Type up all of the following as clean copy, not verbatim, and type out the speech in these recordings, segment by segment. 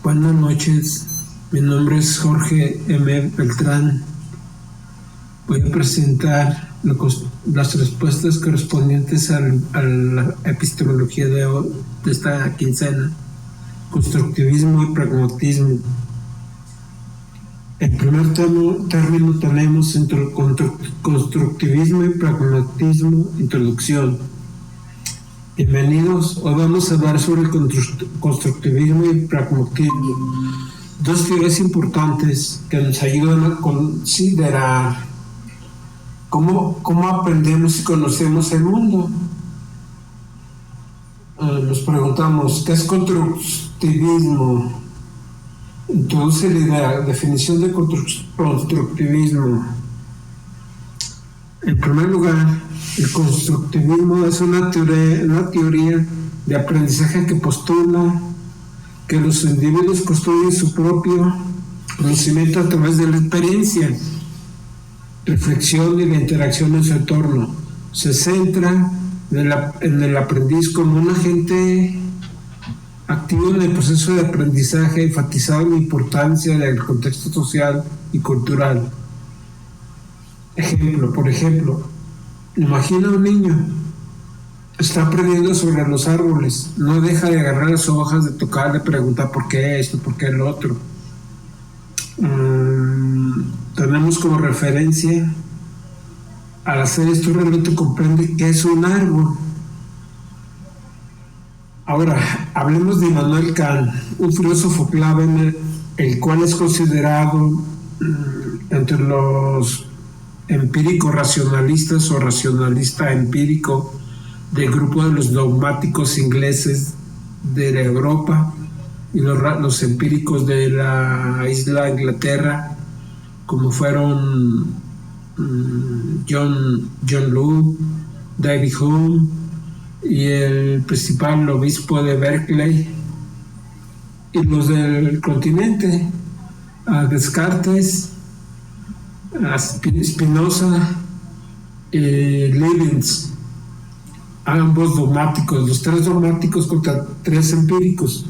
Buenas noches, mi nombre es Jorge M. Beltrán. Voy a presentar las respuestas correspondientes a la epistemología de esta quincena: constructivismo y pragmatismo. En primer término tenemos entre constructivismo y pragmatismo, introducción. Bienvenidos. Hoy vamos a hablar sobre el constructivismo y pragmatismo, dos teorías importantes que nos ayudan a considerar cómo aprendemos y conocemos el mundo. Nos preguntamos, ¿qué es constructivismo? Introduce la idea, definición de constructivismo. En primer lugar, el constructivismo es una teoría de aprendizaje que postula que los individuos construyen su propio conocimiento a través de la experiencia, reflexión y la interacción en su entorno. Se centra en el aprendiz como un agente activo en el proceso de aprendizaje, enfatizando la importancia del contexto social y cultural. Por ejemplo, imagina un niño, está aprendiendo sobre los árboles, no deja de agarrar las hojas, de tocar, de preguntar por qué esto, por qué lo otro. Tenemos como referencia, al hacer esto realmente comprende qué es un árbol. Ahora, hablemos de Immanuel Kant, un filósofo clave, el cual es considerado entre los empíricos racionalistas o racionalista empírico del grupo de los dogmáticos ingleses de la Europa y los empíricos de la isla de Inglaterra, como fueron John Locke, David Hume y el principal obispo de Berkeley, y los del continente, Descartes, Spinoza y Leibniz, ambos dogmáticos, los tres dogmáticos contra tres empíricos.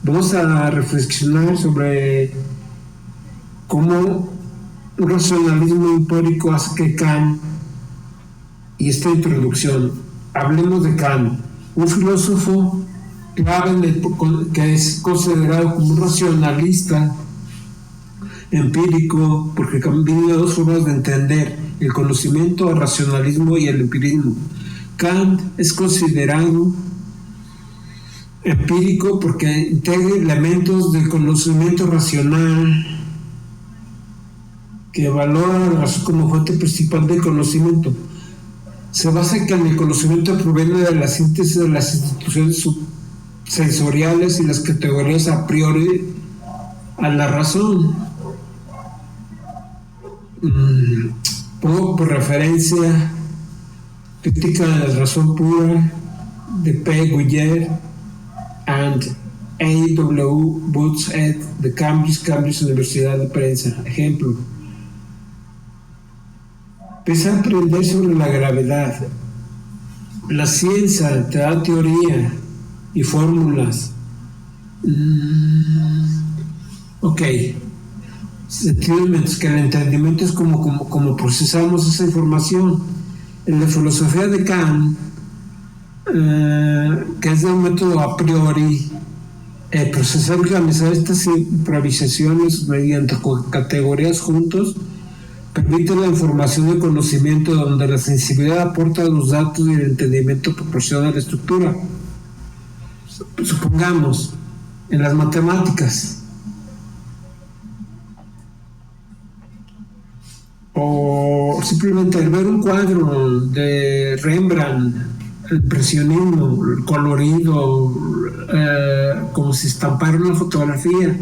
Vamos a reflexionar sobre cómo un racionalismo empírico hace que Kant, y esta introducción, hablemos de Kant, un filósofo clave que es considerado como un racionalista empírico, porque combina dos formas de entender el conocimiento, el racionalismo y el empirismo. Kant es considerado empírico porque integra elementos del conocimiento racional que valora la razón como fuente principal del conocimiento. Se basa en que el conocimiento proviene de la síntesis de las instituciones sensoriales y las categorías a priori a la razón. Pongo por referencia Crítica de la Razón Pura de P. Guyer and A.W. Booth ed. de Cambridge Universidad de Prensa. Ejemplo: empieza a aprender sobre la gravedad. La ciencia te da teoría y fórmulas. Sentidos que el entendimiento es como procesamos esa información. En la filosofía de Kant, que es de un método a priori, procesar y organizar estas improvisaciones mediante categorías juntos permite la información y el conocimiento, donde la sensibilidad aporta los datos y el entendimiento proporciona la estructura. Supongamos, en las matemáticas, o simplemente al ver un cuadro de Rembrandt, el impresionismo, el colorido, como si estampara una fotografía.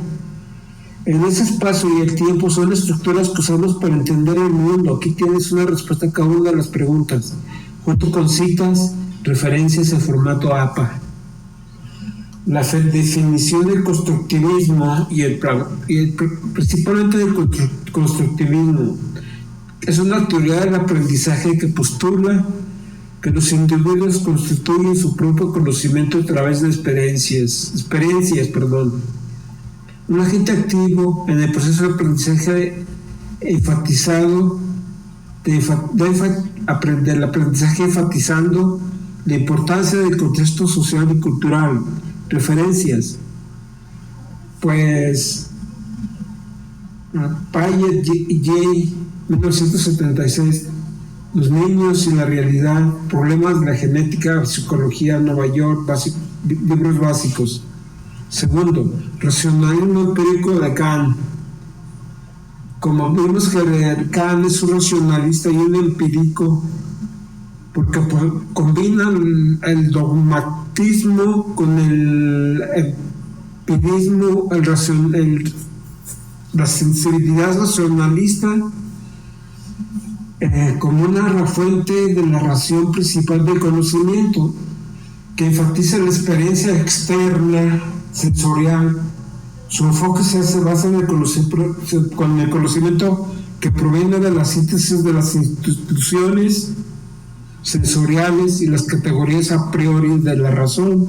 En ese espacio y el tiempo son estructuras que usamos para entender el mundo. Aquí tienes una respuesta a cada una de las preguntas, junto con citas, referencias en formato APA. La definición del constructivismo principalmente del constructivismo es una teoría del aprendizaje que postula que los individuos constituyen su propio conocimiento a través de experiencias. Un agente activo en el proceso de aprendizaje del aprendizaje enfatizando la importancia del contexto social y cultural. Referencias. Pues Piaget y Jay, 1976, Los niños y la realidad, problemas de la genética, psicología, Nueva York, libros básicos. Segundo, racionalismo empírico de Kant. Como vimos que Kant es un racionalista y un empírico, porque combinan el dogmatismo con el empirismo, la sensibilidad racionalista como una fuente de la razón principal del conocimiento, que enfatiza la experiencia externa, sensorial. Su enfoque se basa en el conocimiento que proviene de la síntesis de las instituciones sensoriales y las categorías a priori de la razón.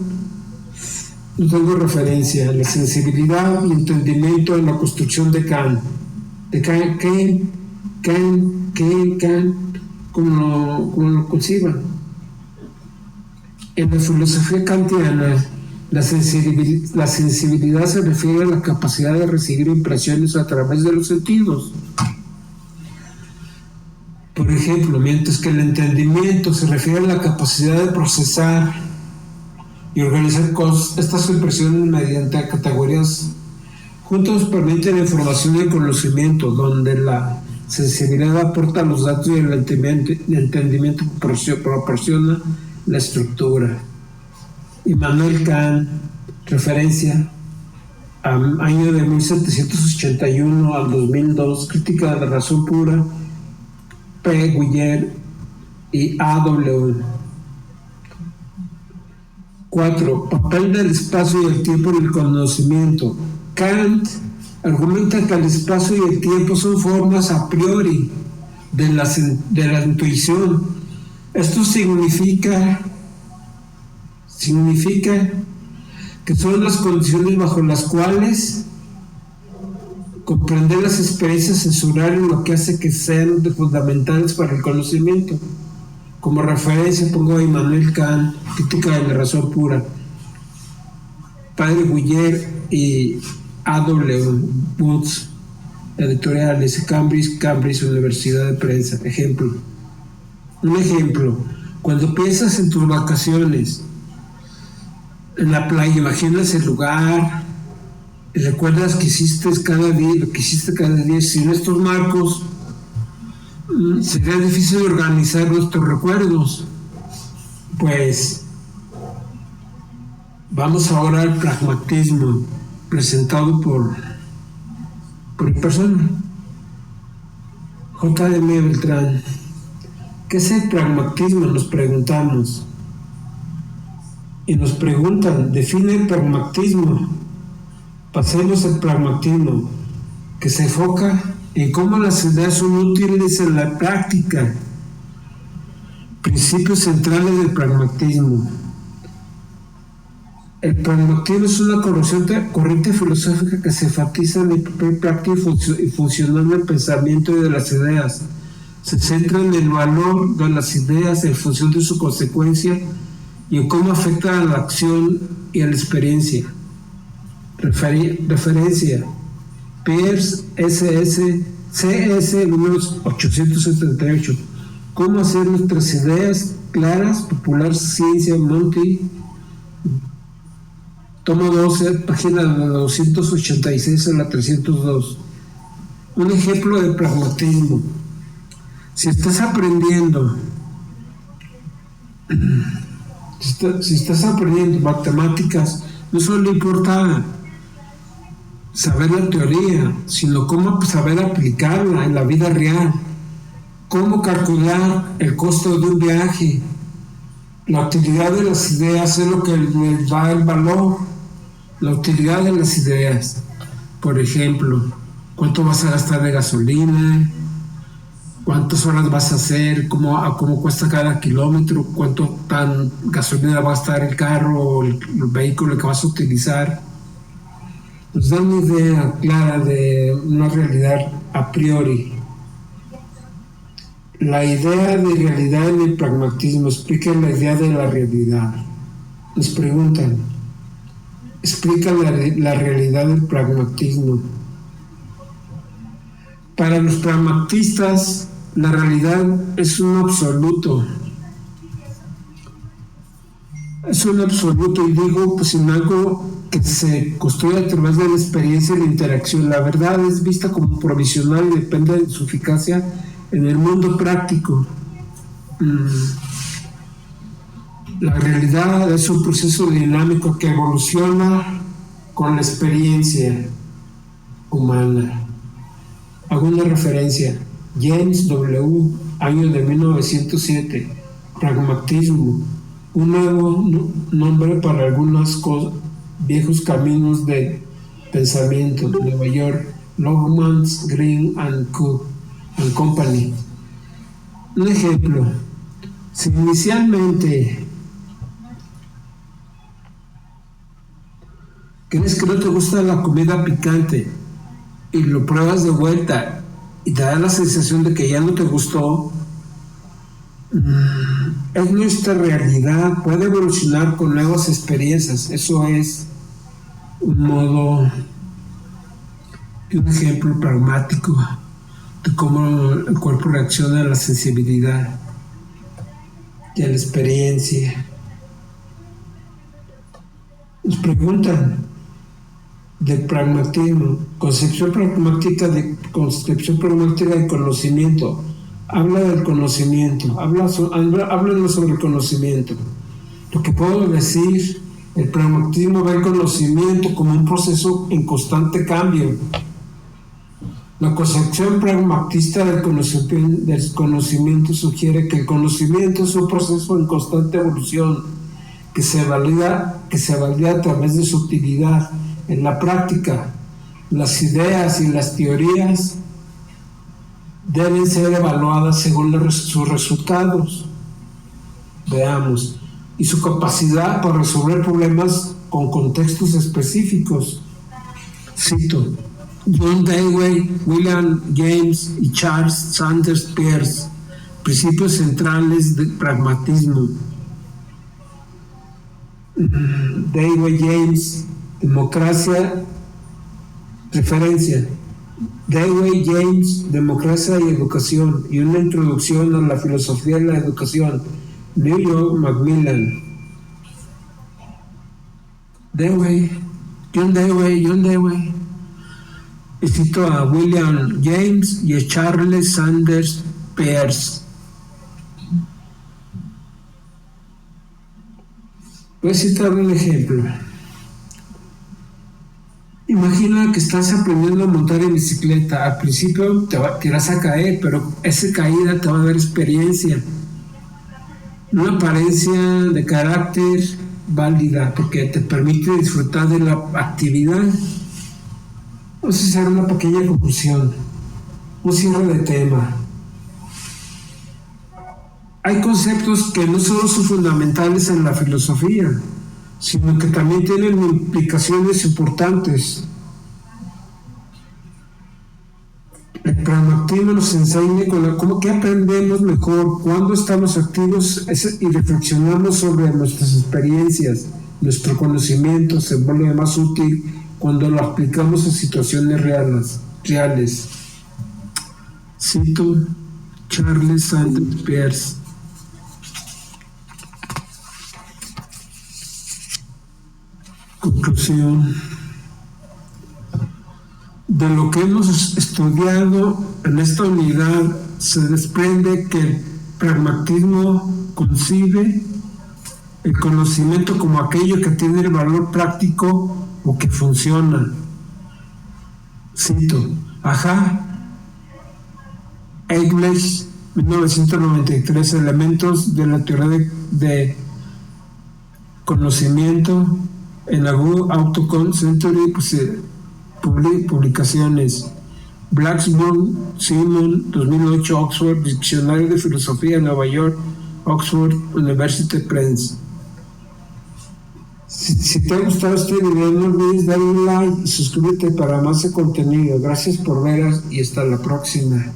No tengo referencia. La sensibilidad y entendimiento en la construcción de Kant. De Kant, como lo conciban. En la filosofía kantiana, la sensibilidad se refiere a la capacidad de recibir impresiones a través de los sentidos. Por ejemplo, mientras que el entendimiento se refiere a la capacidad de procesar y organizar estas impresiones mediante categorías, juntos permiten la información y el conocimiento, donde la sensibilidad aporta los datos y el entendimiento proporciona la estructura. Immanuel Kant, referencia año de 1781 al 2002, Crítica de la razón pura, P. Guyer y A.W. 4. Papel del espacio y el tiempo en el conocimiento. Kant argumenta que el espacio y el tiempo son formas a priori de la intuición. Esto significa que son las condiciones bajo las cuales comprender las experiencias sensoriales lo que hace que sean fundamentales para el conocimiento. Como referencia pongo a Immanuel Kant, Crítica de la razón pura, Padre Guyer y A.W. Woods, editoriales, Cambridge, Universidad de Prensa. Un ejemplo, cuando piensas en tus vacaciones en la playa, imaginas el lugar y recuerdas que hiciste cada día. Sin estos marcos sería difícil organizar nuestros recuerdos. Pues vamos ahora al pragmatismo presentado por persona. J.M. Beltrán. ¿Qué es el pragmatismo? Nos preguntamos. Y nos preguntan, define el pragmatismo. Pasemos al pragmatismo, que se enfoca en cómo las ideas son útiles en la práctica. Principios centrales del pragmatismo. El pragmatismo es una corriente filosófica que se enfatiza en el papel práctico y funcional del pensamiento y de las ideas. Se centra en el valor de las ideas en función de su consecuencia y en cómo afecta a la acción y a la experiencia. Referencia: Peirce, C.S. número 878. Cómo hacer nuestras ideas claras, Popular Ciencia, Monty, tomo 12, página de 286 a la 302. Un ejemplo de pragmatismo. Si estás aprendiendo matemáticas, no solo importa saber la teoría, sino cómo saber aplicarla en la vida real, cómo calcular el costo de un viaje. La utilidad de las ideas es lo que les da el valor, la utilidad de las ideas. Por ejemplo, cuánto vas a gastar de gasolina, cuántas horas vas a hacer, cómo cuesta cada kilómetro, cuánto tan gasolina va a estar el carro o el vehículo que vas a utilizar. Nos da una idea clara de una realidad a priori. La idea de realidad en el pragmatismo explica la idea de la realidad. Nos preguntan, explica la realidad del pragmatismo. Para los pragmatistas, la realidad es un absoluto. Es un absoluto, y digo, pues en algo que se construye a través de la experiencia y la interacción. La verdad es vista como provisional y depende de su eficacia en el mundo práctico. La realidad es un proceso dinámico que evoluciona con la experiencia humana. Hago una referencia. James W., año de 1907. Pragmatismo. Un nuevo nombre para algunos viejos caminos de pensamiento. Nueva York. Longmans, Green and Company. Un ejemplo. Si inicialmente crees que no te gusta la comida picante y lo pruebas de vuelta y te da la sensación de que ya no te gustó, es nuestra realidad, puede evolucionar con nuevas experiencias. Eso es un ejemplo pragmático de cómo el cuerpo reacciona a la sensibilidad y a la experiencia. Nos preguntan del pragmatismo, concepción pragmática de conocimiento. Habla del conocimiento, háblanos sobre el conocimiento. Lo que puedo decir, el pragmatismo ve el conocimiento como un proceso en constante cambio. La concepción pragmatista del conocimiento sugiere que el conocimiento es un proceso en constante evolución, que se valida a través de su utilidad. En la práctica, las ideas y las teorías deben ser evaluadas según sus resultados. Veamos. Y su capacidad para resolver problemas con contextos específicos. Cito. John Dewey, William James y Charles Sanders Peirce. Principios centrales del pragmatismo. Dewey James, democracia, referencia. Dewey James, democracia y educación, y una introducción a la filosofía de la educación. New York, Macmillan. John Dewey. Y cito a William James y a Charles Sanders Peirce. Voy a citar un ejemplo. Imagina que estás aprendiendo a montar en bicicleta. Al principio te vas a caer, pero esa caída te va a dar experiencia. Una apariencia de carácter válida, porque te permite disfrutar de la actividad. Vamos a hacer una pequeña conclusión, un cierre de tema. Hay conceptos que no solo son fundamentales en la filosofía, sino que también tienen implicaciones importantes. El pragmatismo nos enseña cómo que aprendemos mejor cuando estamos activos y reflexionamos sobre nuestras experiencias. Nuestro conocimiento se vuelve más útil cuando lo aplicamos a situaciones reales. Cito Charles Sanders Peirce. Conclusión. De lo que hemos estudiado en esta unidad se desprende que el pragmatismo concibe el conocimiento como aquello que tiene el valor práctico o que funciona. Cito. English, 1993, elementos de la teoría de conocimiento en la Autocon Century, publicaciones. Blacksburn, Simon, 2008, Oxford, Diccionario de Filosofía, Nueva York, Oxford University Press. Si te ha gustado este video, no olvides darle un like y suscríbete para más contenido. Gracias por ver y hasta la próxima.